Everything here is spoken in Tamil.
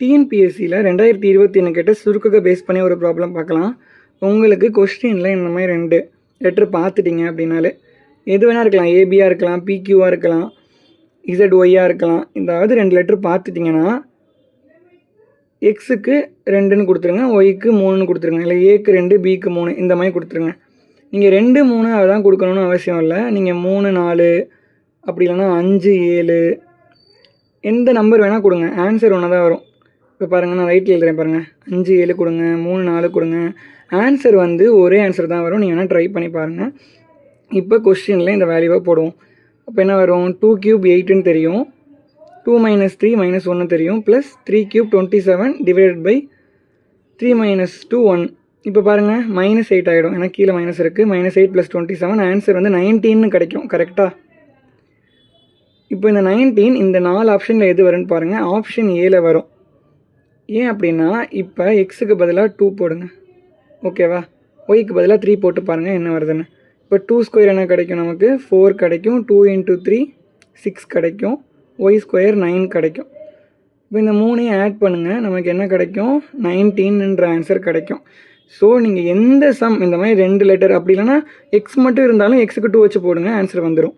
டிஎன்பிஎஸ்சியில் 2021 கேட்ட சுருக்கத்தை பேஸ் பண்ணி ஒரு ப்ராப்ளம் பார்க்கலாம். உங்களுக்கு கொஸ்டினில் இந்த மாதிரி 2 லெட்ரு பார்த்துட்டிங்க அப்படின்னாலே எது வேணால் இருக்கலாம், ஏபியாக இருக்கலாம், பிக்யூவாக இருக்கலாம், இசட்ஒய்யாக இருக்கலாம். இதாவது 2 லெட்ரு பார்த்துட்டிங்கன்னா எக்ஸுக்கு 2ன்னு கொடுத்துருங்க, ஒய்க்கு 3ன்னு கொடுத்துருங்க, இல்லை ஏக்கு 2 பிக்கு 3 இந்த மாதிரி கொடுத்துருங்க. நீங்கள் 2 3 அதான் கொடுக்கணும்னு அவசியம் இல்லை. நீங்கள் 3 4 அப்படி இல்லைன்னா 5 7 எந்த நம்பர் வேணால் கொடுங்க, ஆன்சர் ஒன்று தான் வரும். இப்போ பாருங்கள், நான் ரைட்டில் எழுதுறேன் பாருங்கள். 5 7 கொடுங்க, 3 4 கொடுங்க, ஆன்சர் ஒரே ஆன்சர் தான் வரும். நீங்கள் வேணால் ட்ரை பண்ணி பாருங்கள். இப்போ கொஸ்டினில் இந்த வேல்யூவை போடுவோம். அப்போ என்ன வரும்? 2 ³ 8ன்னு தெரியும், 2 - 3 - 1 தெரியும், ப்ளஸ் 3 ³ 27 டிவைடட் பை 3 - 2 1. இப்போ பாருங்கள், -8 ஆகிடும், ஏன்னா கீழே மைனஸ் இருக்குது. -8 + 27 ஆன்சர் 19ன்னு கிடைக்கும். கரெக்டாக? இப்போ இந்த 19 இந்த 4 ஆப்ஷனில் எது வரும்னு பாருங்கள். ஆப்ஷன் ஏல வரும். ஏன் அப்படின்னா, இப்போ எக்ஸுக்கு பதிலாக 2 போடுங்க, ஓகேவா? ஒய்க்கு பதிலாக 3 போட்டு பாருங்கள் என்ன வருதுன்னு. இப்போ 2² என்ன கிடைக்கும்? நமக்கு 4 கிடைக்கும். 2 × 3 6 கிடைக்கும். y² 9 கிடைக்கும். இப்போ இந்த 3ஐயும் ஆட் பண்ணுங்கள், நமக்கு என்ன கிடைக்கும்? 19ன்ற ஆன்சர் கிடைக்கும். ஸோ நீங்கள் எந்த சம் இந்த மாதிரி 2 லெட்டர் அப்படி இல்லைன்னா எக்ஸ் மட்டும் இருந்தாலும் எக்ஸுக்கு 2 வச்சு போடுங்க, ஆன்சர் வந்துடும்.